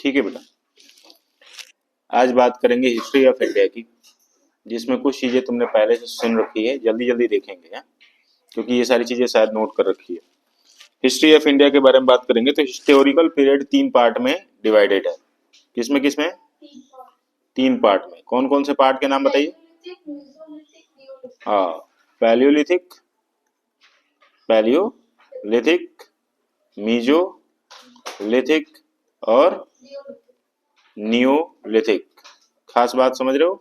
ठीक है बेटा, आज बात करेंगे हिस्ट्री ऑफ इंडिया की, जिसमें कुछ चीजें तुमने पहले से सुन रखी है, जल्दी जल्दी देखेंगे हैं? क्योंकि ये सारी चीजें शायद नोट कर रखी है। हिस्ट्री ऑफ इंडिया के बारे में बात करेंगे तो हिस्टोरिकल पीरियड 3 पार्ट में डिवाइडेड है। किसमें किसमें? 3 पार्ट में। कौन कौन से पार्ट के नाम बताइए? हाँ, पैलियोलिथिक, पैलियोलिथिक, मीजोलिथिक और नियोलिथिक। खास बात समझ रहे हो?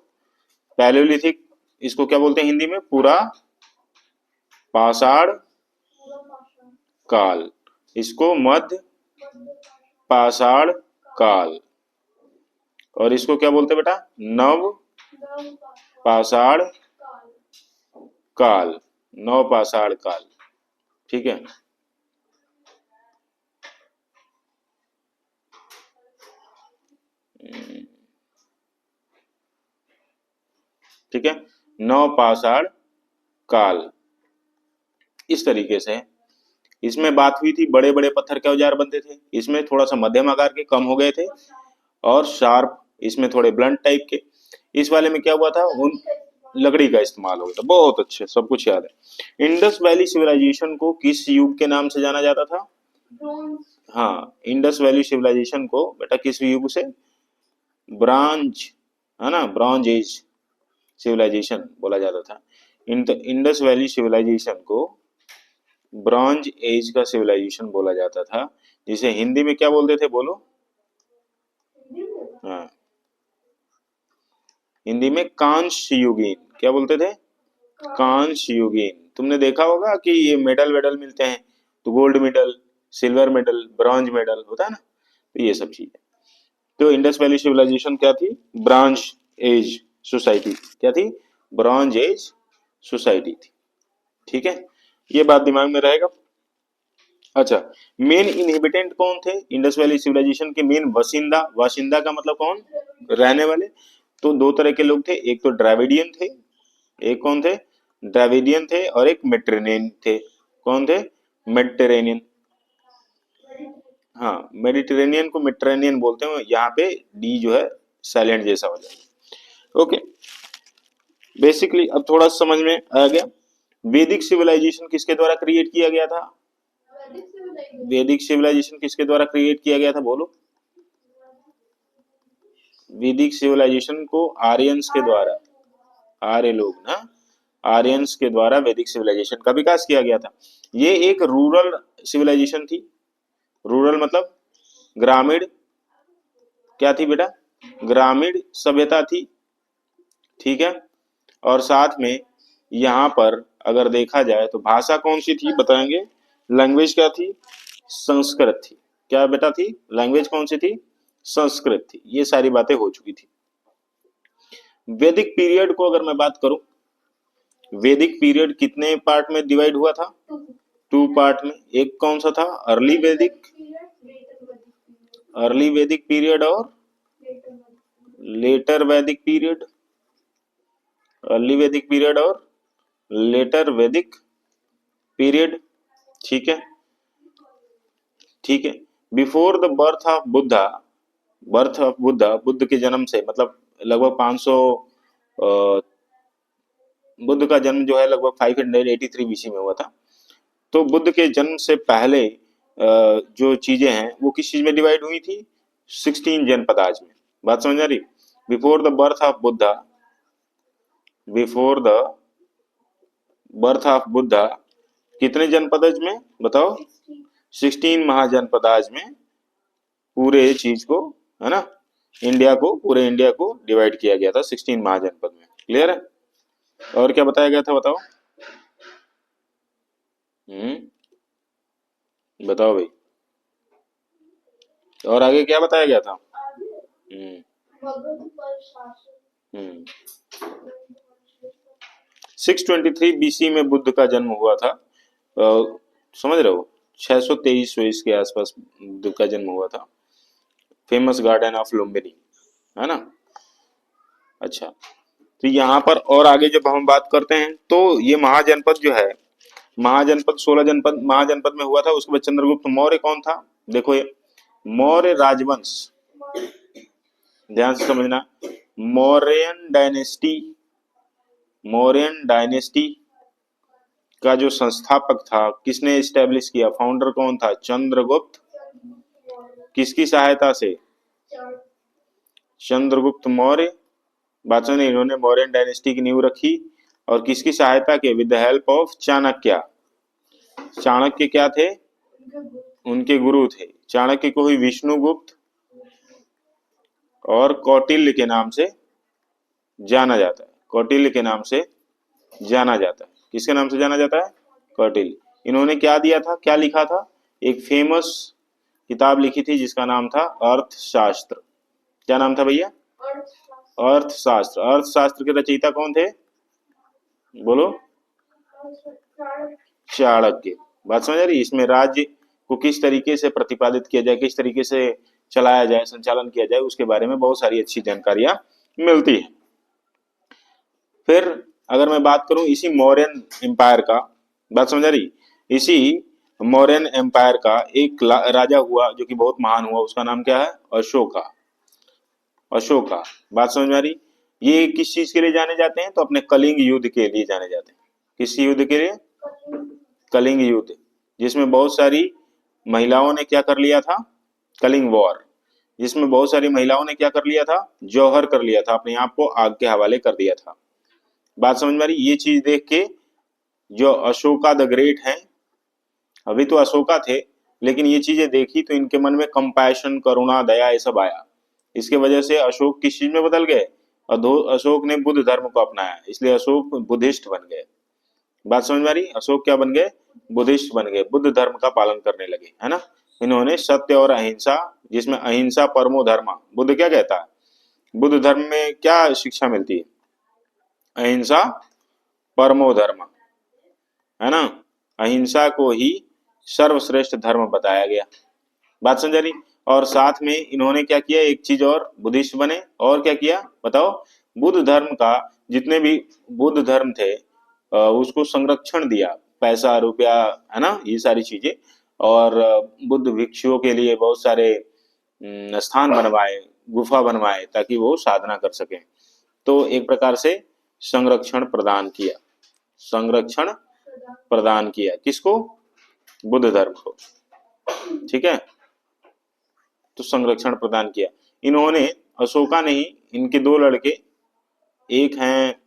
पैलियोलिथिक इसको क्या बोलते हैं हिंदी में? पूरा पाषाण काल। इसको मध्य पाषाण काल। और इसको क्या बोलते हैं बेटा? नव पाषाण काल, नव पाषाण काल। ठीक है, ठीक है, नव पाषाण काल। इस तरीके से इसमें बात हुई थी, बड़े बड़े पत्थर के औजार बनते थे, इसमें थोड़ा सा मध्यम आकार के कम हो गए थे, और शार्प इसमें थोड़े ब्लंट टाइप के। इस वाले में क्या हुआ था? उन लकड़ी का इस्तेमाल हो गया था। बहुत अच्छे, सब कुछ याद है। इंडस वैली सिविलाइजेशन को किस युग के नाम से जाना जाता था? हाँ, इंडस वैली सिविलाइजेशन को बेटा किस युग से? ब्रॉन्ज, है ना, ब्रॉन्ज एज सिविलाइजेशन बोला जाता था। इंडस वैली सिविलाइजेशन को ब्रॉन्ज एज का सिविलाइजेशन बोला जाता था, जिसे हिंदी में क्या बोलते थे? बोलो। हाँ, हिंदी में कांस्य युगीन। क्या बोलते थे? कांस्य युगीन। तुमने देखा होगा कि ये मेडल वेडल मिलते हैं, तो gold medal, silver medal, bronze medal होता है ना, तो ये सब चीजें। तो इंडस वैली सिविलाइजेशन क्या थी? Bronze age society. क्या थी? ब्रॉन्ज एज सोसाइटी थी। ठीक है, ये बात दिमाग में रहेगा। अच्छा, मेन इनहेबिटेंट कौन थे इंडस वैली सिविलाइजेशन के? मेन वासिंदा। वासिंदा का मतलब कौन? रहने वाले। तो दो तरह के लोग थे, एक तो द्रविडियन थे, एक कौन थे? द्रविडियन थे, और एक मेडिटेरेनियन थे। कौन थे? मेडिटेरेनियन। हाँ, मेडिटेरेनियन को मेडिटेरेनियन बोलते हैं, यहाँ पे डी जो है साइलेंट जैसा हो जाएगा। ओके, बेसिकली अब थोड़ा समझ में आ गया। वैदिक सिविलाइजेशन किसके द्वारा क्रिएट किया गया था? वैदिक सिविलाइजेशन किसके द्वारा क्रिएट किया गया था? बोलो। वैदिक सिविलाइजेशन को आर्यंस के द्वारा, आर्य लोग ना, आर्यंस के द्वारा वैदिक सिविलाइजेशन का विकास किया गया था। ये एक रूरल सिविलाइजेशन थी। रूरल मतलब ग्रामीण। क्या थी बेटा? ग्रामीण सभ्यता थी। ठीक है, और साथ में यहाँ पर अगर देखा जाए तो भाषा कौन सी थी बताएंगे? लैंग्वेज क्या थी? संस्कृत थी। क्या बेटा थी? लैंग्वेज कौन सी थी? संस्कृत थी। ये सारी बातें हो चुकी थी। वैदिक पीरियड को अगर मैं बात करूं, वैदिक पीरियड कितने पार्ट में डिवाइड हुआ था? 2 पार्ट में। एक कौन सा था? अर्ली वैदिक, अर्ली वैदिक पीरियड, और लेटर वैदिक पीरियड। अर्ली वैदिक पीरियड और लेटर वैदिक पीरियड। ठीक है, ठीक है। Before the birth of Buddha, birth of Buddha, Buddha के जन्म से मतलब लगभग 500, बुद्ध का जन्म जो है लगभग 583 बीसी में हुआ था। तो बुद्ध के जन्म से पहले जो चीजें हैं वो किस चीज में डिवाइड हुई थी? 16 जनपदाज में। बात समझ आ रही? Before the birth of Buddha, before the birth of Buddha कितने जनपदाज में बताओ? 16 महाजनपदाज में पूरे चीज को, है ना, इंडिया को, पूरे इंडिया को डिवाइड किया गया था 16 महाजनपद में। क्लियर है? और क्या बताया गया था बताओ? बताओ भाई, और आगे क्या बताया गया था? हम्म 623 बीसी में बुद्ध का जन्म हुआ था। समझ रहे हो? 623 के आसपास बुद्ध का जन्म हुआ था। फेमस गार्डन ऑफ लुम्बिनी, है ना। अच्छा, तो यहाँ पर और आगे जब हम बात करते हैं तो ये महाजनपद जो है, महाजनपद 16 जनपद महाजनपद में हुआ था। उसके बाद चंद्रगुप्त मौर्य कौन था? देखो ये मौर्य राजवंश, ध्यान से समझना। मौर्यन डायनेस्टी का जो संस्थापक था, किसने एस्टेब्लिश किया, फाउंडर कौन था? चंद्रगुप्त। किसकी सहायता से? चंद्रगुप्त मौर्य। बात सुनिए, इन्होंने मौर्यन डायनेस्टी की नींव रखी और किसकी सहायता के? With the help of Chanakya. Chanakya क्या थे? उनके गुरु थे। चाणक्य को ही विष्णुगुप्त और कौटिल्य के नाम से जाना जाता है। कौटिल्य के नाम से जाना जाता है। किसके नाम से जाना जाता है? कौटिल्य। इन्होंने क्या दिया था, क्या लिखा था? एक फेमस किताब लिखी थी जिसका नाम था अर्थशास्त्र। क्या नाम था भैया? अर्थशास्त्र। अर्थशास्त्र के रचयिता कौन थे? बोलो। चाणक्य। बात समझ आ रही? इसमें राज्य को किस तरीके से प्रतिपादित किया जाए, किस तरीके से चलाया जाए, संचालन किया जाए, उसके बारे में बहुत सारी अच्छी जानकारियां मिलती है। फिर अगर मैं बात करूं इसी मौर्यन एम्पायर का, बात समझ आ रही? इसी मौर्यन एम्पायर का एक राजा हुआ जो कि बहुत महान हुआ, उसका नाम क्या है? अशोका। अशोका। बात समझ में आ रही? ये किस चीज के लिए जाने जाते हैं? तो अपने कलिंग युद्ध के लिए जाने जाते हैं। किस युद्ध के लिए? कलिंग युद्ध, जिसमें बहुत सारी महिलाओं ने क्या कर लिया था? कलिंग वॉर, जिसमें बहुत सारी महिलाओं ने क्या कर लिया था? जौहर कर लिया था, अपने आप को आग के हवाले कर दिया था। बात समझ में आ रही? ये चीज देख के जो अशोका द ग्रेट हैं, अभी तो अशोका थे, लेकिन ये चीजें देखी तो इनके मन में कंपैशन, करुणा, दया, ये सब आया। इसके वजह से अशोक किस चीज में बदल गए? अशोक ने बुद्ध धर्म को अपनाया, इसलिए अशोक बुद्धिस्ट बन गए। बात समझ में आ रही? अशोक क्या बन गए? बुद्धिस्ट बन गए, बुद्ध धर्म का पालन करने लगे, है ना। इन्होंने सत्य और अहिंसा, जिसमें अहिंसा परमो धर्म, बुद्ध क्या कहता है? बुद्ध धर्म में क्या शिक्षा मिलती है? अहिंसा परमो धर्म, है ना। अहिंसा को ही सर्वश्रेष्ठ धर्म बताया गया। बात समझ रही? और साथ में इन्होंने क्या किया? एक चीज और, बुद्धिस्ट बने और क्या किया बताओ? बुद्ध धर्म का जितने भी बुद्ध धर्म थे उसको संरक्षण दिया, पैसा, रुपया, है ना, ये सारी चीजें। और बुद्ध भिक्षुओं के लिए बहुत सारे स्थान बनवाए, गुफा बनवाए, ताकि वो साधना कर सके। तो एक प्रकार से संरक्षण प्रदान किया। संरक्षण प्रदान किया किसको? बुद्ध धर्म को। ठीक है, तो संरक्षण प्रदान किया इन्होंने। अशोका ने ही, इनके दो लड़के, एक हैं,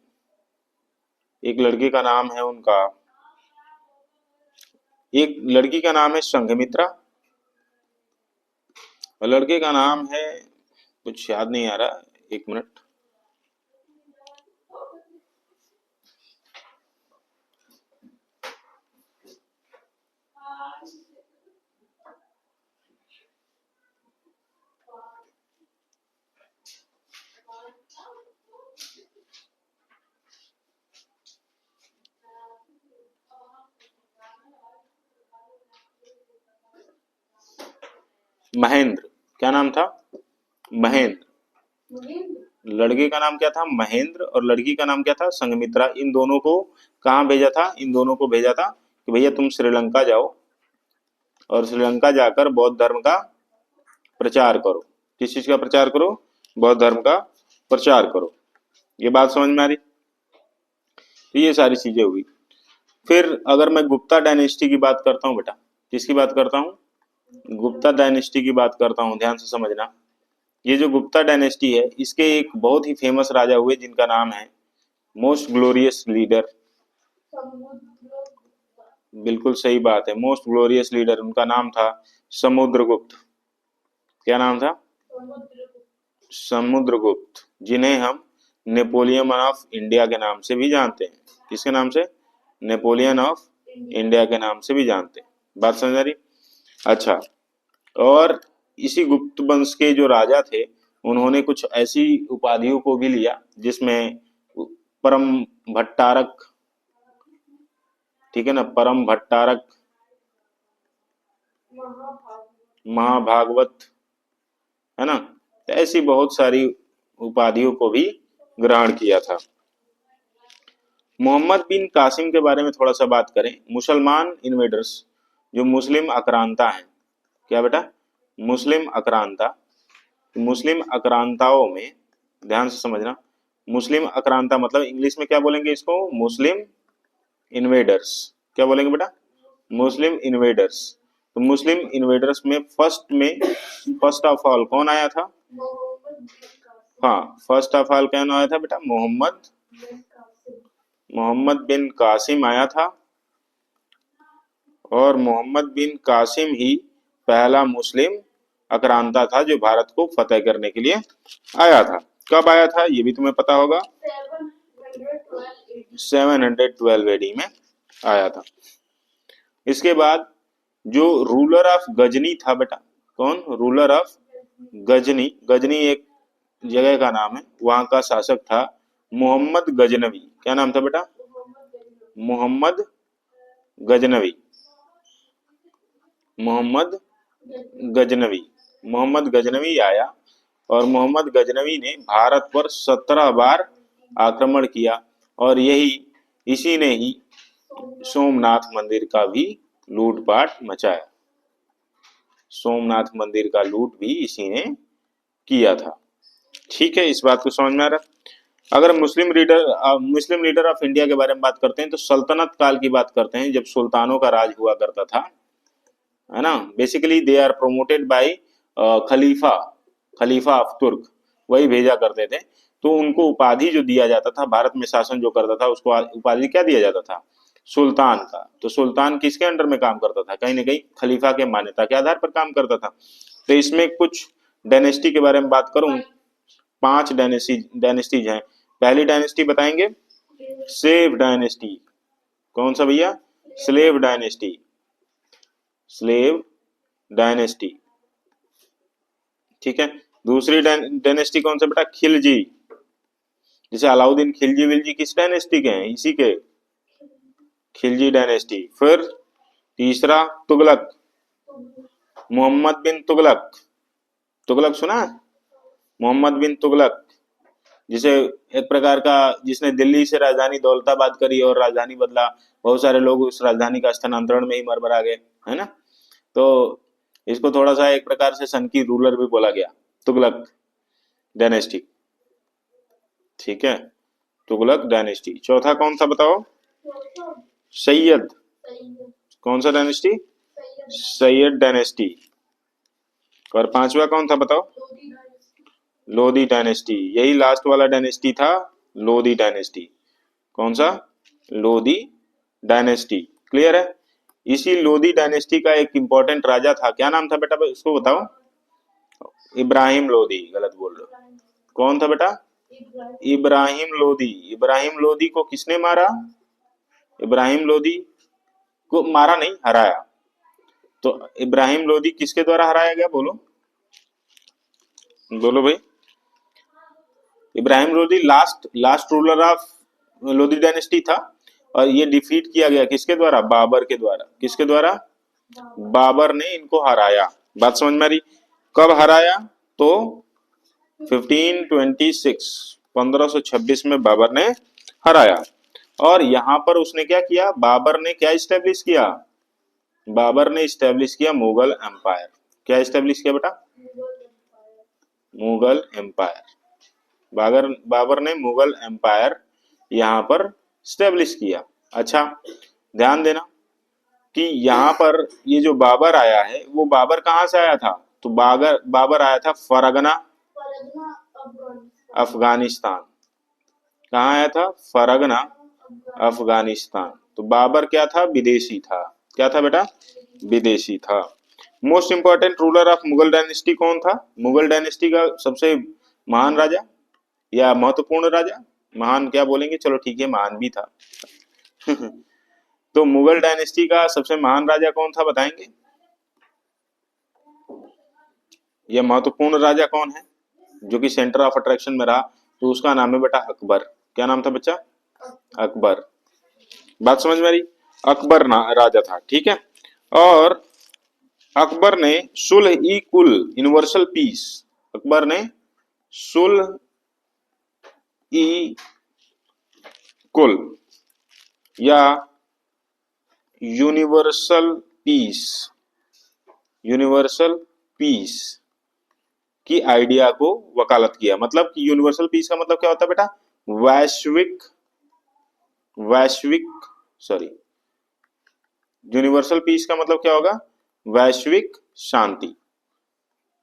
एक लड़के का नाम है उनका, एक लड़की का नाम है संघमित्रा और लड़के का नाम है, कुछ याद नहीं आ रहा, एक मिनट। महेंद्र। क्या नाम था? महेंद्र। लड़के का नाम क्या था? महेंद्र, और लड़की का नाम क्या था? संघमित्रा। इन दोनों को कहाँ भेजा था? इन दोनों को भेजा था कि भैया तुम श्रीलंका जाओ और श्रीलंका जाकर बौद्ध धर्म का प्रचार करो। किस चीज का प्रचार करो? बौद्ध धर्म का प्रचार करो। ये बात समझ में आ रही? तो ये सारी चीजें हुई। फिर अगर मैं गुप्ता डायनेस्टी की बात करता हूँ बेटा, किसकी बात करता हूँ? गुप्ता डायनेस्टी की बात करता हूँ, ध्यान से समझना। ये जो गुप्ता डायनेस्टी है, इसके एक बहुत ही फेमस राजा हुए जिनका नाम है मोस्ट ग्लोरियस लीडर। बिल्कुल सही बात है, मोस्ट ग्लोरियस लीडर, उनका नाम था समुद्रगुप्त। क्या नाम था? समुद्रगुप्त, जिन्हें हम नेपोलियन ऑफ इंडिया के नाम से भी जानते हैं। किसके नाम से? नेपोलियन ऑफ इंडिया के नाम से भी जानते हैं। बात समझ आ रही? अच्छा, और इसी गुप्त वंश के जो राजा थे, उन्होंने कुछ ऐसी उपाधियों को भी लिया जिसमें परम भट्टारक, ठीक है ना, परम भट्टारक, महाभागवत, है ना, तो ऐसी बहुत सारी उपाधियों को भी ग्रहण किया था। मोहम्मद बिन कासिम के बारे में थोड़ा सा बात करें। मुसलमान इन्वेडर्स, जो मुस्लिम आक्रांता हैं, क्या बेटा? मुस्लिम आक्रांता, मुस्लिम आक्रांताओं में, ध्यान से समझना, मुस्लिम आक्रांता मतलब इंग्लिश में क्या बोलेंगे इसको, मुस्लिम इन्वेडर्स। क्या बोलेंगे बेटा, मुस्लिम इन्वेडर्स। तो मुस्लिम इन्वेडर्स में फर्स्ट ऑफ ऑल कौन आया था? हाँ, फर्स्ट ऑफ ऑल कौन आया था बेटा? मोहम्मद बिन कासिम आया था। और मोहम्मद बिन कासिम ही पहला मुस्लिम आक्रांता था जो भारत को फतेह करने के लिए आया था। कब आया था ये भी तुम्हें पता होगा, 712 एडी में आया था। इसके बाद जो रूलर ऑफ गजनी था बेटा, कौन? Ruler of Ghazni. गजनी एक जगह का नाम है, वहां का शासक था मोहम्मद गजनवी। क्या नाम था बेटा? मोहम्मद गजनवी। मोहम्मद गजनवी। मोहम्मद गजनवी आया और मोहम्मद गजनवी ने भारत पर 17 बार आक्रमण किया और इसी ने ही सोमनाथ मंदिर का भी लूटपाट मचाया। सोमनाथ मंदिर का लूट भी इसी ने किया था। ठीक है, इस बात को समझ में आ रहा। अगर मुस्लिम लीडर ऑफ इंडिया के बारे में बात करते हैं तो सल्तनत काल की बात करते हैं, जब सुल्तानों का राज हुआ करता था, है ना। Basically they are promoted by खलीफा ऑफ तुर्क, वही भेजा करते थे। तो उनको उपाधि जो दिया जाता था, भारत में शासन जो करता था उसको उपाधि क्या दिया जाता था? सुल्तान का। तो सुल्तान किसके अंडर में काम करता था? कहीं ना कहीं खलीफा के मान्यता के आधार पर काम करता था। तो इसमें कुछ डायनेस्टी के बारे में बात करूं, 5 डायनेस्टीज हैं। पहली डायनेस्टी बताएंगे स्लेव डायनेस्टी। कौन सा भैया? Slave dynasty. स्लेव डायनेस्टी, ठीक है। दूसरी डायनेस्टी कौन सा बेटा? खिलजी। जैसे अलाउद्दीन खिलजी विलजी किस डायनेस्टी के हैं? इसी के, खिलजी डायनेस्टी। फिर तीसरा तुगलक, मोहम्मद बिन तुगलक। तुगलक सुना? मोहम्मद बिन तुगलक, जिसे एक प्रकार का, जिसने दिल्ली से राजधानी दौलताबाद करी और राजधानी बदला, बहुत सारे लोग उस राजधानी का स्थानांतरण में ही मरमरा गए, है ना। तो इसको थोड़ा सा एक प्रकार से सन की रूलर भी बोला गया, तुगलक डायनेस्टी। ठीक है, तुगलक डायनेस्टी। चौथा कौन सा बताओ? सैयद। कौन सा डायनेस्टी? सैयद डायनेस्टी। और पांचवा कौन था बताओ? लोधी डायनेस्टी। यही लास्ट वाला डायनेस्टी था, लोधी डायनेस्टी। कौन सा? लोधी डायनेस्टी। क्लियर है? इसी लोधी डायनेस्टी का एक इंपॉर्टेंट राजा था, क्या नाम था बेटा उसको बताओ? इब्राहिम लोधी। गलत बोल रहे हो। कौन था बेटा? इब्राहिम लोधी। इब्राहिम लोधी को किसने मारा? इब्राहिम लोधी को मारा नहीं, हराया। तो इब्राहिम लोधी किसके द्वारा हराया गया? बोलो बोलो भाई। Ibrahim Lodhi last ruler of Lodhi dynasty था और ये डिफीट किया गया किसके द्वारा? बाबर के द्वारा। किसके द्वारा? बाबर ने इनको हराया। बात समझ में आ रही? कब हराया? तो 1526 में बाबर ने हराया। और यहां पर उसने क्या किया? बाबर ने क्या इस्टेब्लिश किया? बाबर ने इस्टेब्लिश किया मुगल एम्पायर। क्या इस्टेब्लिश किया बेटा? मुगल एम्पायर। बाबर ने मुगल एम्पायर यहां पर स्टेब्लिश किया। अच्छा, ध्यान देना कि यहां पर ये जो बाबर आया है, वो बाबर कहां से आया था? तो बाबर आया था फरगना अफगानिस्तान। कहाँ आया था? फरगना अफगानिस्तान। तो बाबर क्या था? विदेशी था। क्या था बेटा? विदेशी था। Most important ruler of Mughal dynasty कौन था? मुगल डायनेस्टी का सबसे महान राजा या महत्वपूर्ण राजा, महान क्या बोलेंगे, चलो ठीक है, महान भी था। तो मुगल डायनेस्टी का सबसे महान राजा कौन था बताएंगे? यह महत्वपूर्ण राजा कौन है जो कि सेंटर ऑफ अट्रैक्शन में रहा? तो उसका नाम है बेटा अकबर। क्या नाम था बच्चा? अकबर। बात समझ में आ रही? अकबर राजा था, ठीक है। और अकबर ने सुलह ई कुल, यूनिवर्सल पीस, अकबर ने सुलह ई कुल या यूनिवर्सल पीस की आइडिया को वकालत किया। मतलब कि यूनिवर्सल पीस का मतलब क्या होता है बेटा? वैश्विक वैश्विक सॉरी यूनिवर्सल पीस का मतलब क्या होगा? वैश्विक शांति,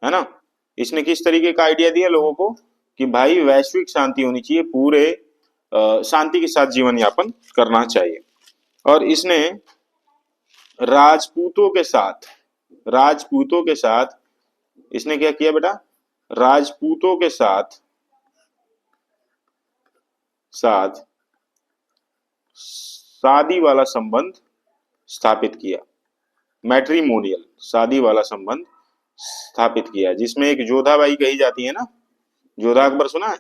है ना। इसने किस तरीके का आइडिया दिया लोगों को कि भाई वैश्विक शांति होनी चाहिए, पूरे शांति के साथ जीवन यापन करना चाहिए। और इसने राजपूतों के साथ राजपूतों के साथ इसने क्या किया बेटा? राजपूतों के साथ साथ शादी वाला संबंध स्थापित किया। मैट्रिमोनियल, शादी वाला संबंध स्थापित किया, जिसमें एक जोधाबाई कही जाती है ना। जोधा अकबर सुना है?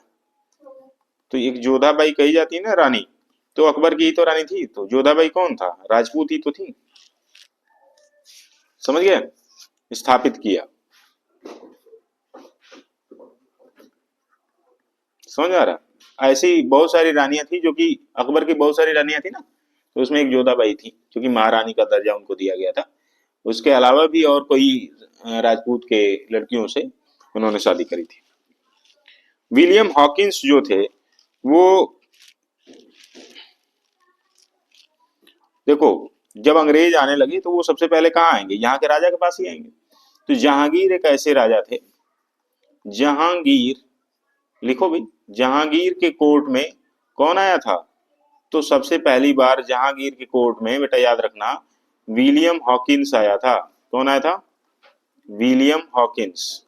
तो एक जोधाबाई कही जाती है ना रानी, तो अकबर की ही तो रानी थी। तो जोधाबाई कौन था? राजपूत ही तो थी। समझ गए? स्थापित किया। समझ आ रहा? ऐसी बहुत सारी रानियां थी, जो कि अकबर की बहुत सारी रानियां थी ना, तो उसमें एक जोधाबाई थी, जो कि महारानी का दर्जा उनको दिया गया था। उसके अलावा भी और कोई राजपूत के लड़कियों से उन्होंने शादी करी थी। विलियम हॉकिंस जो थे वो, देखो, जब अंग्रेज आने लगे तो वो सबसे पहले कहाँ आएंगे? यहाँ के राजा के पास ही आएंगे। तो जहांगीर एक ऐसे राजा थे, जहांगीर, लिखो भी, जहांगीर के कोर्ट में कौन आया था? तो सबसे पहली बार जहांगीर के कोर्ट में, बेटा याद रखना, विलियम हॉकिंस आया था। कौन आया था? William Hawkins.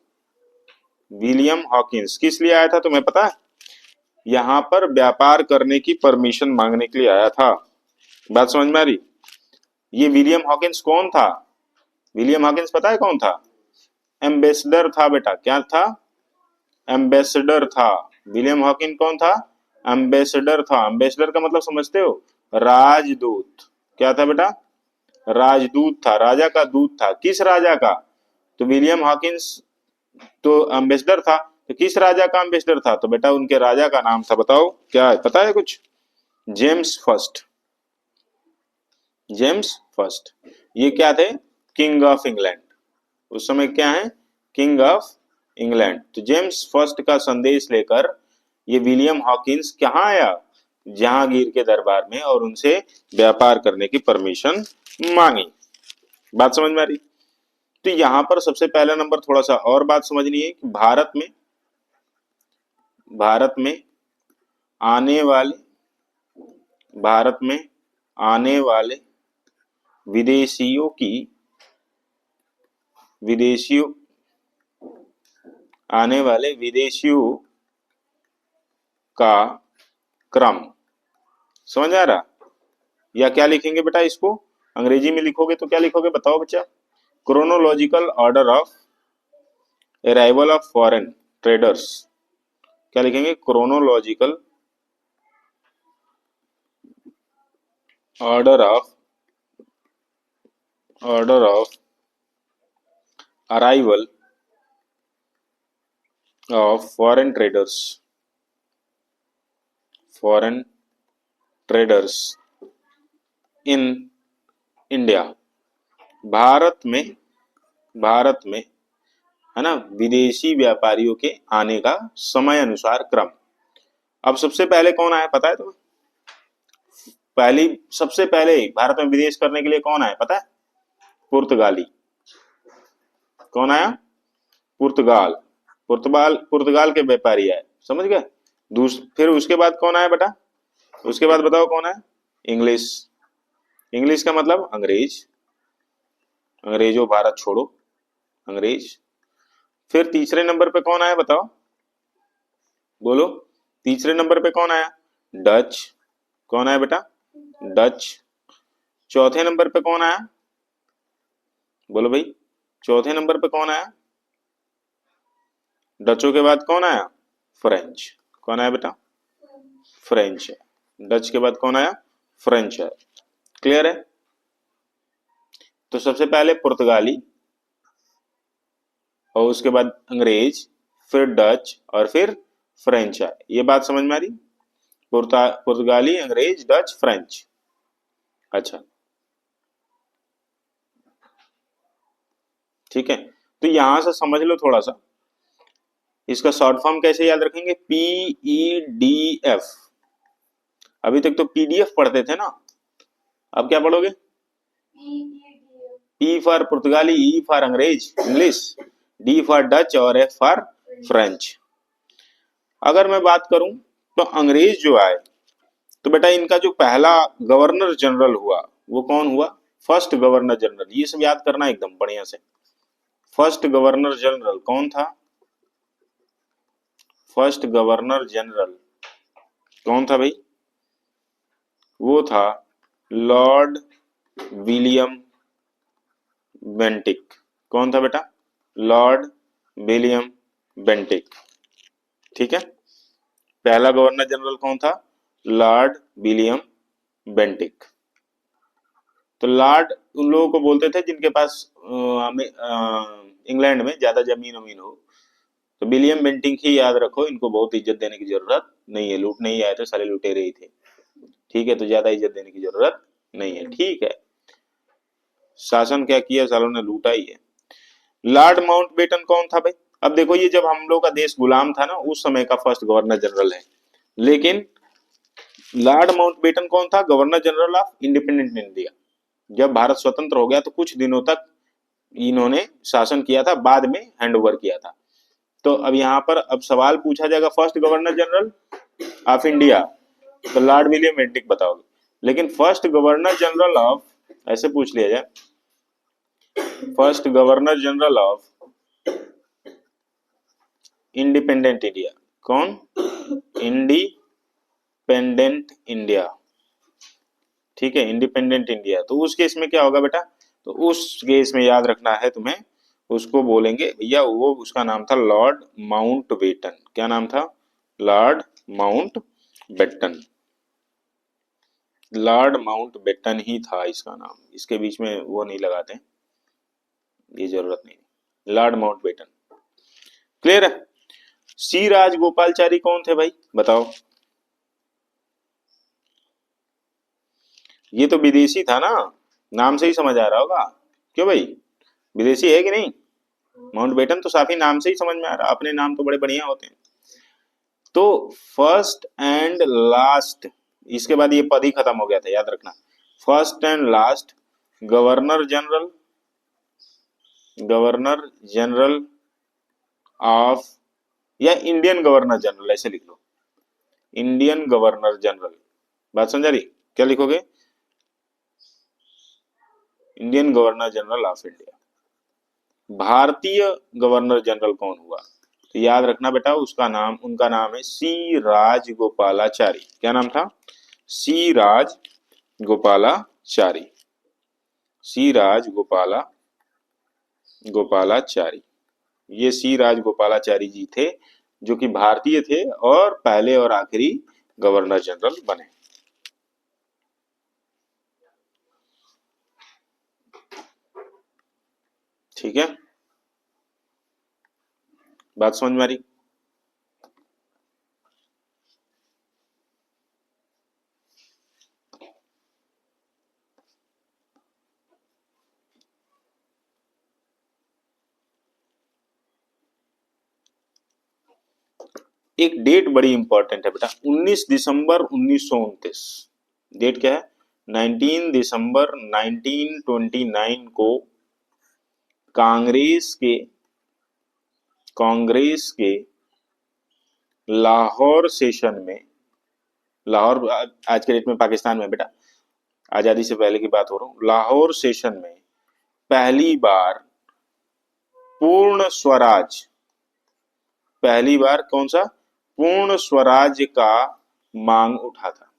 विलियम हॉकिंस किस लिए आया था तुम्हें पता है? यहाँ पर व्यापार करने की परमिशन मांगने के लिए आया था। बात समझ में आ रही? ये विलियम हॉकिंस कौन था? विलियम हॉकिंस पता है कौन था? एम्बेसडर था बेटा। क्या था? एम्बेसडर था। विलियम हॉकिंस कौन था? एम्बेसडर था। एम्बेसडर का मतलब समझते हो? राजदूत। क्या था बेटा? राजदूत था, राजा का दूत था। किस राजा का? तो विलियम हॉकिंस तो एम्बेसडर था, तो किस राजा का एम्बेसडर था? तो बेटा उनके राजा का नाम था, बताओ क्या है, पता है कुछ? James first. James first. ये क्या थे? King of England. उस समय क्या है? King of England. तो जेम्स फर्स्ट का संदेश लेकर ये विलियम हॉकिंस कहाँ आया? जहांगीर के दरबार में, और उनसे व्यापार करने की परमिशन मांगी। बात समझ में आ रही? तो यहां पर सबसे पहला नंबर, थोड़ा सा और बात समझनी है कि भारत में आने वाले भारत में आने वाले विदेशियों की विदेशियों आने वाले विदेशियों का क्रम। समझ आ रहा? या क्या लिखेंगे बेटा इसको? अंग्रेजी में लिखोगे तो क्या लिखोगे, बताओ बच्चा? Chronological order of arrival of foreign traders. क्या लिखेंगे? Chronological order of arrival of foreign traders in India. Bharat में है ना, विदेशी व्यापारियों के आने का समय अनुसार क्रम। अब सबसे पहले कौन आया पता है तुम्हें? सबसे पहले भारत में विदेश करने के लिए कौन आया पता है? पुर्तगाली। कौन आया? पुर्तगाल। पुर्तगाल के व्यापारी आए। समझ गए? फिर उसके बाद कौन आया बेटा? उसके बाद बताओ कौन आया? इंग्लिश। इंग्लिश का मतलब अंग्रेज। अंग्रेजों भारत छोड़ो, अंग्रेज। फिर तीसरे नंबर पे कौन आया बताओ? बोलो, तीसरे नंबर पे कौन आया? डच। कौन आया बेटा? डच। चौथे नंबर पे कौन आया? बोलो भाई, चौथे नंबर पे कौन आया? डचों के बाद कौन आया? फ्रेंच। कौन आया बेटा? फ्रेंच है। डच के बाद कौन आया? फ्रेंच है। क्लियर है? तो सबसे पहले पुर्तगाली, और उसके बाद अंग्रेज, फिर डच, और फिर फ्रेंच है। ये बात समझ में आ रही? पुर्तगाली, अंग्रेज, डच, फ्रेंच। अच्छा, ठीक है। तो यहां से समझ लो थोड़ा सा इसका शॉर्ट फॉर्म कैसे याद रखेंगे? PEDF। अभी तक तो PDF पढ़ते थे ना, अब क्या पढ़ोगे? P फॉर पुर्तगाली, E फॉर अंग्रेज इंग्लिश, D फॉर डच और F फॉर फ्रेंच। अगर मैं बात करूं तो अंग्रेज जो आए तो बेटा इनका जो पहला गवर्नर जनरल हुआ वो कौन हुआ? First governor general. ये सब याद करना एकदम बढ़िया से। फर्स्ट गवर्नर जनरल कौन था? फर्स्ट गवर्नर जनरल कौन था भाई? वो था लॉर्ड विलियम बेंटिक। कौन था बेटा? Lord William Bentinck. ठीक है, पहला गवर्नर जनरल कौन था? Lord William Bentinck. तो लॉर्ड उन लोगों को बोलते थे जिनके पास इंग्लैंड में ज्यादा जमीन वमीन हो। तो विलियम बेंटिक ही याद रखो, इनको बहुत इज्जत देने की जरूरत नहीं है। लूट नहीं आए थे, सारे लुटेरे ही थे। ठीक है, तो ज्यादा इज्जत देने की जरूरत नहीं है। ठीक है, शासन क्या किया, सालों ने लूटा ही है। लॉर्ड माउंटबेटन कौन था भाई? अब देखो, ये जब हम लोग का देश गुलाम था ना, उस समय का फर्स्ट गवर्नर जनरल है। लेकिन लॉर्ड माउंटबेटन कौन था? Governor general of independent India. जब भारत स्वतंत्र हो गया तो कुछ दिनों तक इन्होंने शासन किया था, बाद में हैंड ओवर किया था। तो अब यहाँ पर अब सवाल पूछा जाएगा first governor general of India, तो लॉर्ड विलियम बेंटिक बताओगे। लेकिन फर्स्ट गवर्नर जनरल ऑफ, ऐसे पूछ लिया जाए, first governor general of independent India कौन? Independent India. ठीक है, इंडिपेंडेंट इंडिया। तो उस केस में क्या होगा बेटा? तो उस केस में याद रखना है तुम्हें, उसको बोलेंगे भैया, वो उसका नाम था लॉर्ड माउंटबेटन। क्या नाम था? Lord Mountbatten. लॉर्ड माउंटबेटन ही था इसका नाम, इसके बीच में वो नहीं लगाते, ये जरूरत नहीं। Lord Mountbatten. क्लियर है? सी राजगोपालचारी कौन थे भाई, बताओ? ये तो विदेशी था ना, नाम से ही समझ आ रहा होगा। क्यों भाई, विदेशी है कि नहीं? माउंटबेटन तो साफी नाम से ही समझ में आ रहा, अपने नाम तो बड़े बढ़िया होते हैं। तो फर्स्ट एंड लास्ट, इसके बाद ये पद ही खत्म हो गया था, याद रखना। First and last governor general, governor general of, या इंडियन गवर्नर जनरल, ऐसे लिख लो, इंडियन गवर्नर जनरल। बात समझ आ रही? क्या लिखोगे? Indian governor general of India. भारतीय गवर्नर जनरल कौन हुआ? तो याद रखना बेटा, उसका नाम, उनका नाम है सी राजगोपालाचारी। क्या नाम था? सी राजगोपालाचारी। सी गोपालाचारी। ये सी राजगोपालाचारी जी थे, जो कि भारतीय थे और पहले और आखिरी गवर्नर जनरल बने। ठीक है, बात समझ में आ रही? एक डेट बड़ी इंपॉर्टेंट है बेटा, 19 दिसंबर 1929। डेट क्या है? 19 दिसंबर 1929 को कांग्रेस के लाहौर सेशन में, लाहौर आज के डेट में पाकिस्तान में बेटा, आजादी से पहले की बात हो रहा हूं, लाहौर सेशन में पहली बार पूर्ण स्वराज, पहली बार कौन सा? पूर्ण स्वराज का मांग उठा था।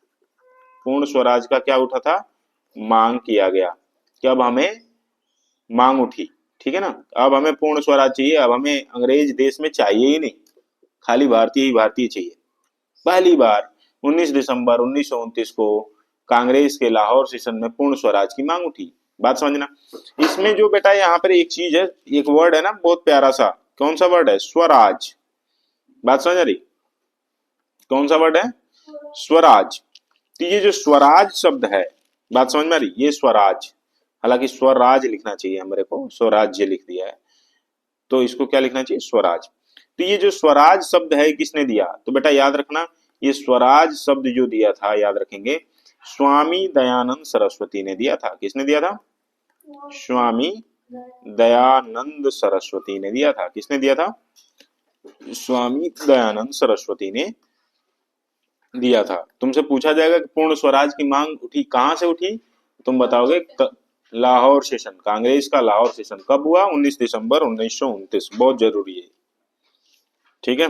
पूर्ण स्वराज का क्या उठा था? मांग किया गया कि अब हमें मांग उठी, ठीक है ना, अब हमें पूर्ण स्वराज चाहिए, अब हमें अंग्रेज देश में चाहिए ही नहीं, खाली भारतीय ही भारतीय चाहिए। पहली बार 19 दिसंबर 1929 को कांग्रेस के लाहौर सेशन में पूर्ण स्वराज की मांग उठी। बात समझना। इसमें जो बेटा यहाँ पर एक चीज है, एक वर्ड है ना बहुत प्यारा सा, कौन सा वर्ड है? स्वराज। बात समझ आ रही? कौन सा वर्ड है? स्वराज। तो ये जो स्वराज शब्द है, बात समझ में आ रही? ये स्वराज, हालांकि स्वराज लिखना चाहिए, हमारे को स्वराज्य लिख दिया है, तो इसको क्या लिखना चाहिए? स्वराज। तो ये जो स्वराज शब्द है किसने दिया, तो बेटा याद रखना ये स्वराज शब्द जो दिया था, याद रखेंगे, स्वामी दयानंद सरस्वती ने दिया था। किसने दिया था? स्वामी दयानंद सरस्वती ने दिया था। किसने दिया था? स्वामी दयानंद सरस्वती ने दिया था। तुमसे पूछा जाएगा कि पूर्ण स्वराज की मांग उठी, कहां से उठी, तुम बताओगे लाहौर सेशन, कांग्रेस का लाहौर सेशन कब हुआ? 19 दिसंबर 1929। बहुत जरूरी है, ठीक है,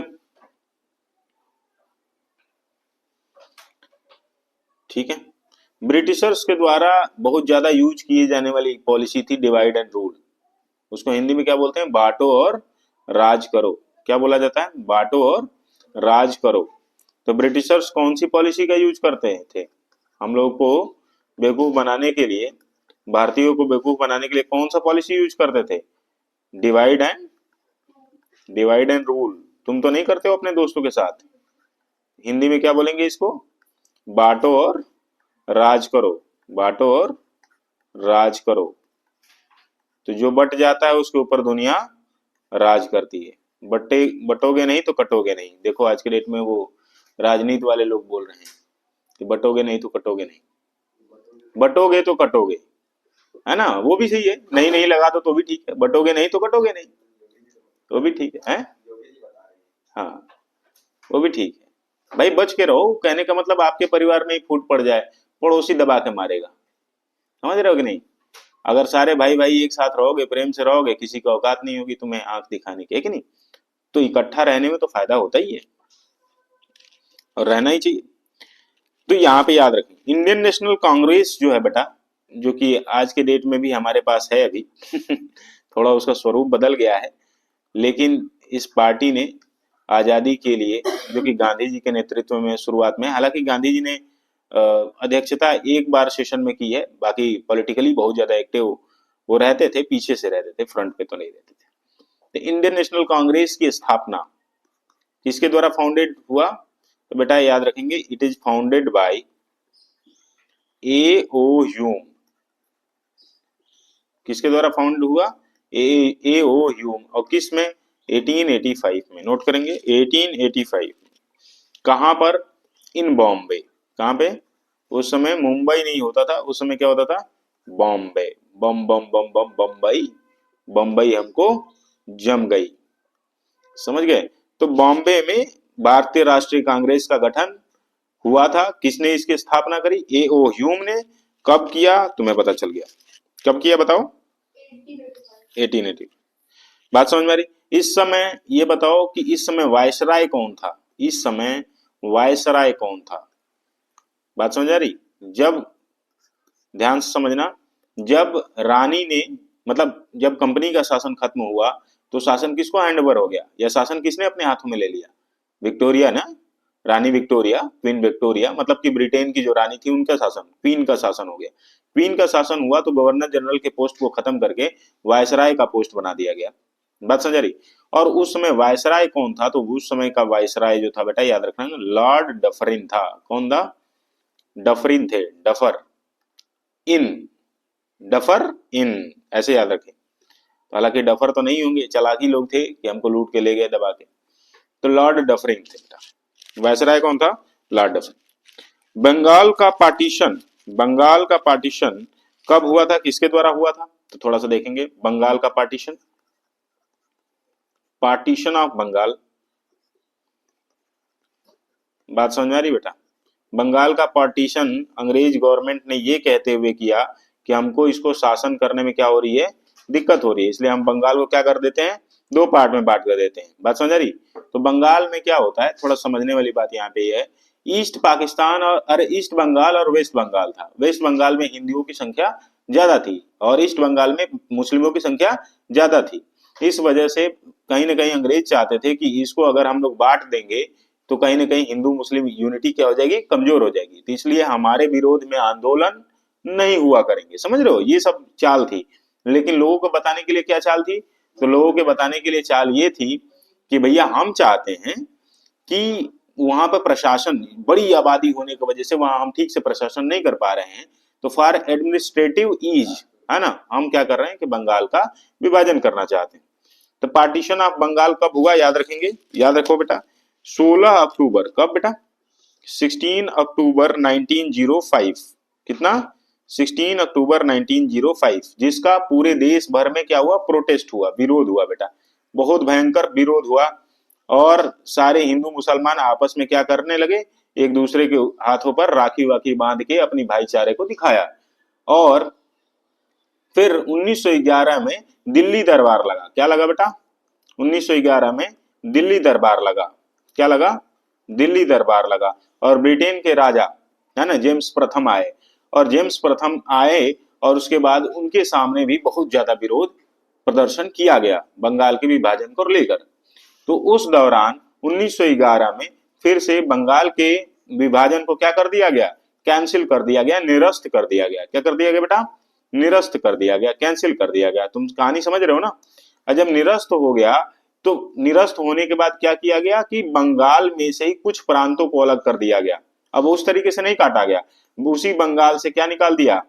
ठीक है। ब्रिटिशर्स के द्वारा बहुत ज्यादा यूज किए जाने वाली पॉलिसी थी डिवाइड एंड रूल। उसको हिंदी में क्या बोलते हैं? बांटो और राज करो। क्या बोला जाता है? बांटो और राज करो। तो ब्रिटिशर्स कौन सी पॉलिसी का यूज करते थे? हम लोग को बेवकूफ बनाने के लिए, भारतीयों को बेवकूफ बनाने के लिए कौन सा पॉलिसी यूज करते थे? Divide and rule. तुम तो नहीं करते हो अपने दोस्तों के साथ? हिंदी में क्या बोलेंगे इसको? बांटो और राज करो। बांटो और राज करो। तो जो बट जाता है उसके ऊपर दुनिया राज करती है। बटोगे नहीं तो कटोगे नहीं। देखो आज के डेट में वो राजनीति वाले लोग बोल रहे हैं कि बटोगे नहीं तो कटोगे नहीं, बटोगे तो कटोगे, है ना? वो भी सही है, नहीं नहीं लगा दो तो भी ठीक है, बटोगे नहीं तो कटोगे नहीं, तो भी ठीक है? हाँ, वो भी ठीक है भाई। बच के रहो, कहने का मतलब आपके परिवार में ही फूट पड़ जाए, पड़ोसी दबा के मारेगा। समझ रहे हो कि नहीं? अगर सारे भाई भाई एक साथ रहोगे, प्रेम से रहोगे, किसी की औकात नहीं होगी तुम्हें आंख दिखाने की, है कि नहीं? तो इकट्ठा रहने में तो फायदा होता ही है और रहना ही चाहिए। तो यहाँ पे याद रखें, इंडियन नेशनल कांग्रेस जो है बेटा, जो कि आज के डेट में भी हमारे पास है अभी थोड़ा उसका स्वरूप बदल गया है, लेकिन इस पार्टी ने आजादी के लिए, जो कि गांधी जी के नेतृत्व में शुरुआत में, हालांकि गांधी जी ने अध्यक्षता एक बार सेशन में की है, बाकी पॉलिटिकली बहुत ज्यादा एक्टिव वो रहते थे, पीछे से रहते थे, फ्रंट पे तो नहीं रहते थे। तो इंडियन नेशनल कांग्रेस की स्थापना किसके द्वारा फाउंडेड हुआ? तो बेटा याद रखेंगे, it is founded by A O Hume. किसके द्वारा फाउंड हुआ? A O Hume. और किस में? 1885 में। नोट करेंगे 1885। कहां पर? इन बॉम्बे। कहां पे? उस समय मुंबई नहीं होता था, उस समय क्या होता था? बॉम्बे। बम बम बम बम बम्बई, बम्बई हमको जम गई। समझ गए? तो बॉम्बे में भारतीय राष्ट्रीय कांग्रेस का गठन हुआ था। किसने इसकी स्थापना करी? ए ओ ह्यूम ने। कब किया? तुम्हें पता चल गया। कब किया बताओ? 1880। बात समझ में आ रही? इस समय ये बताओ कि इस समय वायसराय कौन था? इस समय वायसराय कौन था? बात समझ आ रही? जब, ध्यान से समझना, जब रानी ने, मतलब जब कंपनी का शासन खत्म हुआ तो शासन किसको हैंड ओवर हो गया, या शासन किसने अपने हाथों में ले लिया? विक्टोरिया ना, रानी विक्टोरिया, क्वीन विक्टोरिया, मतलब कि ब्रिटेन की जो रानी थी उनका शासन, क्वीन का शासन हो गया। क्वीन का शासन हुआ तो गवर्नर जनरल के पोस्ट को खत्म करके वायसराय का पोस्ट बना दिया गया। बात समझ रही? और उस समय वायसराय कौन था? तो उस समय का वायसराय जो था बेटा, याद रखना, लॉर्ड डफरिन था। कौन था? डफरिन थे। डफर इन, डफर इन, ऐसे याद रखें। हालांकि डफर तो नहीं होंगे, चालाकी लोग थे कि हमको लूट के ले गए दबा के। तो लॉर्ड डफरिन थे बेटा। वायसराय कौन था? Lord Dufferin. बंगाल का पार्टीशन, बंगाल का पार्टीशन कब हुआ था? किसके द्वारा हुआ था? तो थोड़ा सा देखेंगे बंगाल का पार्टीशन। Partition of Bengal. बात समझ में आ रही बेटा? बंगाल का पार्टीशन अंग्रेज गवर्नमेंट ने ये कहते हुए किया कि हमको इसको शासन करने में क्या हो रही है? दिक्कत हो रही है, इसलिए हम बंगाल को क्या कर देते हैं? दो पार्ट में बांट कर देते हैं। बात समझ आ रही? तो बंगाल में क्या होता है, थोड़ा समझने वाली बात यहाँ पे है। ईस्ट पाकिस्तान और, अरे ईस्ट बंगाल और वेस्ट बंगाल था। वेस्ट बंगाल में हिंदुओं की संख्या ज्यादा थी और ईस्ट बंगाल में मुस्लिमों की संख्या ज्यादा थी। इस वजह से कहीं ना कहीं अंग्रेज चाहते थे कि इसको अगर हम लोग बांट देंगे तो कहीं ना कहीं हिंदू मुस्लिम यूनिटी क्या हो जाएगी? कमजोर हो जाएगी। तो इसलिए हमारे विरोध में आंदोलन नहीं हुआ करेंगे। समझ रहे हो? ये सब चाल थी। लेकिन लोगों को बताने के लिए क्या चाल थी? तो लोगों के बताने के लिए चाल ये थी कि भैया हम चाहते हैं कि वहां पर प्रशासन, बड़ी आबादी होने की वजह से वहां हम ठीक से प्रशासन नहीं कर पा रहे हैं, तो फॉर एडमिनिस्ट्रेटिव ईज, है ना, हम क्या कर रहे हैं कि बंगाल का विभाजन करना चाहते हैं। तो पार्टीशन ऑफ बंगाल कब हुआ याद रखेंगे, याद रखो बेटा 16 अक्टूबर, कब बेटा 16 अक्टूबर 1905, कितना 16 अक्टूबर 1905, जिसका पूरे देश भर में क्या हुआ, प्रोटेस्ट हुआ, विरोध हुआ बेटा, बहुत भयंकर विरोध हुआ। और सारे हिंदू मुसलमान आपस में क्या करने लगे, एक दूसरे के हाथों पर राखी वाखी बांध के अपनी भाईचारे को दिखाया। और फिर 1911 में दिल्ली दरबार लगा, क्या लगा बेटा 1911 में दिल्ली दरबार लगा, क्या लगा दिल्ली दरबार लगा। और ब्रिटेन के राजा है ना जेम्स प्रथम आए, और जेम्स प्रथम आए और उसके बाद उनके सामने भी बहुत ज्यादा विरोध प्रदर्शन किया गया बंगाल के विभाजन को लेकर। तो उस दौरान 1911 में फिर से बंगाल के विभाजन को क्या कर दिया गया, कैंसिल कर दिया गया, निरस्त कर दिया गया, क्या कर दिया गया बेटा, निरस्त कर दिया गया, कैंसिल कर दिया गया। तुम कहानी समझ रहे हो ना। और जब निरस्त हो गया तो निरस्त होने के बाद क्या किया गया कि बंगाल में से ही कुछ प्रांतों को अलग कर दिया गया। अब उस तरीके से नहीं काटा गया, उसी बंगाल से क्या निकाल दिया,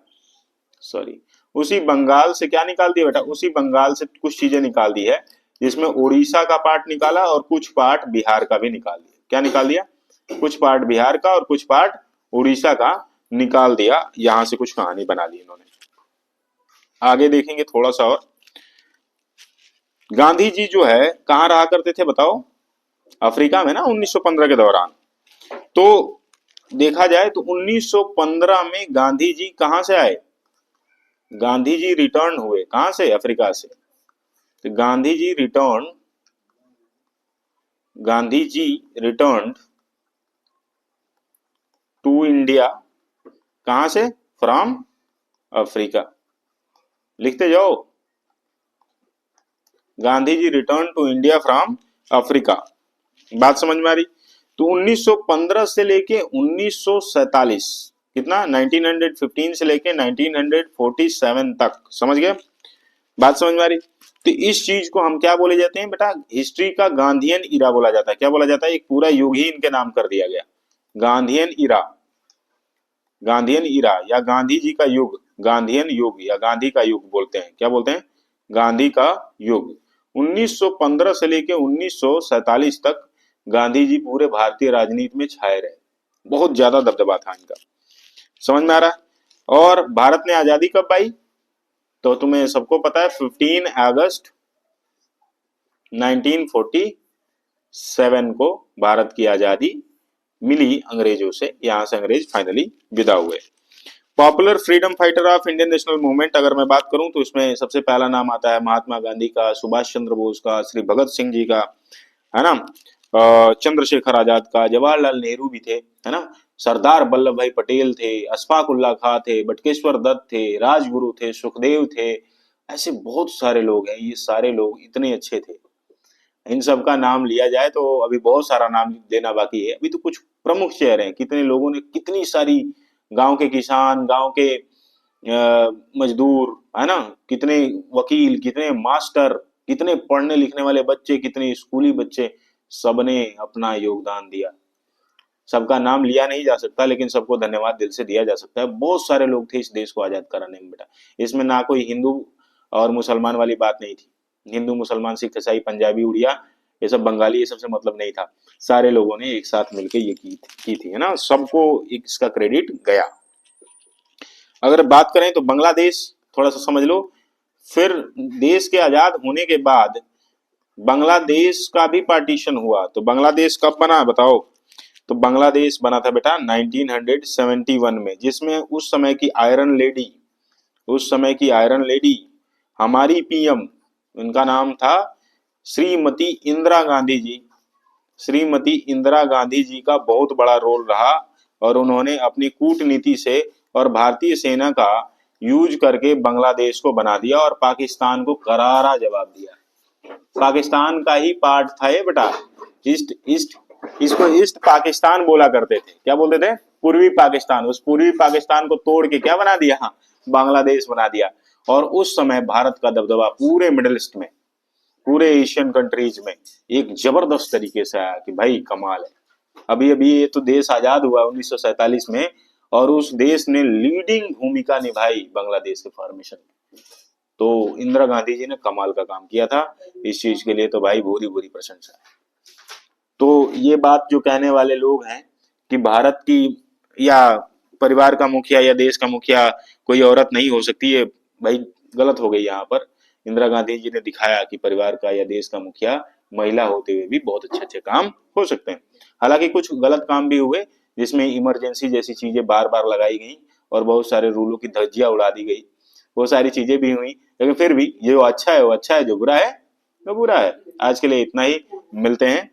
सॉरी उसी बंगाल से क्या निकाल दिया बेटा, उसी बंगाल से कुछ चीजें निकाल दी है, जिसमें उड़ीसा का पार्ट निकाला और कुछ पार्ट बिहार का भी निकाल दिया। क्या निकाल दिया, कुछ पार्ट बिहार का और कुछ पार्ट उड़ीसा का निकाल दिया। यहां से कुछ कहानी बना ली इन्होंने। आगे देखेंगे थोड़ा सा और। गांधी जी जो है कहां रहा करते थे बताओ, अफ्रीका में ना 1915 के दौरान। तो देखा जाए तो 1915 में गांधी जी कहां से आए, गांधी जी रिटर्न हुए कहां से, अफ्रीका से। तो Gandhi ji return to India, कहां से, फ्रॉम अफ्रीका, लिखते जाओ, Gandhi ji return to India from Africa. बात समझ में आ रही। तो 1915 से लेके 1947, कितना 1915 से लेके 1947 तक, समझ गए, बात समझ में आ रही। तो इस चीज को हम क्या बोले जाते हैं बेटा, हिस्ट्री का गांधीयन इरा बोला जाता है। क्या बोला जाता है, एक पूरा युग ही इनके नाम कर दिया गया, गांधीयन इरा, गांधीयन इरा या गांधी जी का युग, गांधीयन युग या गांधी का युग बोलते हैं। क्या बोलते हैं, गांधी का युग। 1915 से लेके 1947 तक गांधी जी पूरे भारतीय राजनीति में छाए रहे, बहुत ज्यादा दबदबा था इनका, समझ में आ रहा है। और भारत ने आजादी कब पाई, तो तुम्हें सबको पता है 15 अगस्त 1947 को भारत की आजादी मिली अंग्रेजों से, यहां से अंग्रेज फाइनली विदा हुए। Popular freedom fighter of Indian national movement अगर मैं बात करूं तो इसमें सबसे पहला नाम आता है महात्मा गांधी का, सुभाष चंद्र बोस का, श्री भगत सिंह जी का, है ना, चंद्रशेखर आजाद का, जवाहरलाल नेहरू भी थे, है ना, सरदार वल्लभ भाई पटेल थे, अशफाक उल्ला खां थे, बटुकेश्वर दत्त थे, राजगुरु थे, सुखदेव थे, ऐसे बहुत सारे लोग हैं। ये सारे लोग इतने अच्छे थे, इन सब का नाम लिया जाए तो अभी बहुत सारा नाम देना बाकी है। अभी तो कुछ प्रमुख चेहरे हैं, कितने लोगों ने कितनी सारी, गांव के किसान, गांव के मजदूर, है ना, कितने वकील, कितने मास्टर, कितने पढ़ने लिखने वाले बच्चे, कितने स्कूली बच्चे, सबने अपना योगदान दिया। सबका नाम लिया नहीं जा सकता, लेकिन सबको धन्यवाद दिल से दिया जा सकता है। बहुत सारे लोग थे इस देश को आजाद कराने में बेटा। इसमें ना कोई हिंदू और मुसलमान वाली बात नहीं थी, हिंदू मुसलमान सिख ईसाई पंजाबी उड़िया ये सब बंगाली, ये सबसे मतलब नहीं था। सारे लोगों ने एक साथ मिलकर ये की थी, है ना, सबको इसका क्रेडिट गया। अगर बात करें तो बांग्लादेश थोड़ा सा समझ लो। फिर देश के आजाद होने के बाद बांग्लादेश का भी पार्टीशन हुआ। तो बांग्लादेश कब बना बताओ, तो बांग्लादेश बना था बेटा 1971 में, जिसमें उस समय की आयरन लेडी हमारी पीएम, उनका नाम था श्रीमती इंदिरा गांधी जी। श्रीमती इंदिरा गांधी जी का बहुत बड़ा रोल रहा, और उन्होंने अपनी कूटनीति से और भारतीय सेना का यूज करके बांग्लादेश को बना दिया और पाकिस्तान को करारा जवाब दिया। पाकिस्तान का ही पार्ट था ये बेटा, इसको ईस्ट पाकिस्तान बोला करते थे। क्या बोलते थे, पूर्वी पाकिस्तान। उस पूर्वी पाकिस्तान को तोड़ के क्या बना दिया, बांग्लादेश बना दिया। और उस समय भारत का दबदबा पूरे मिडिल ईस्ट में, पूरे एशियन कंट्रीज में एक जबरदस्त तरीके से आया कि भाई कमाल है। अभी अभी ये तो देश आजाद हुआ 1947 में, और उस देश ने लीडिंग भूमिका निभाई बांग्लादेश के फॉर्मेशन में। तो इंदिरा गांधी जी ने कमाल का काम किया था इस चीज के लिए, तो भाई भूरी भूरी प्रशंसा है। तो ये बात जो कहने वाले लोग हैं कि भारत की या परिवार का मुखिया या देश का मुखिया कोई औरत नहीं हो सकती, ये भाई गलत हो गई यहाँ पर। इंदिरा गांधी जी ने दिखाया कि परिवार का या देश का मुखिया महिला होते हुए भी बहुत अच्छे अच्छे काम हो सकते हैं। हालांकि कुछ गलत काम भी हुए जिसमें इमरजेंसी जैसी चीजें बार बार लगाई गई और बहुत सारे रूलों की धज्जियां उड़ा दी गई, वो सारी चीजें भी हुई, लेकिन फिर भी जो अच्छा है वो अच्छा है, जो बुरा है वो बुरा है। आज के लिए इतना ही, मिलते हैं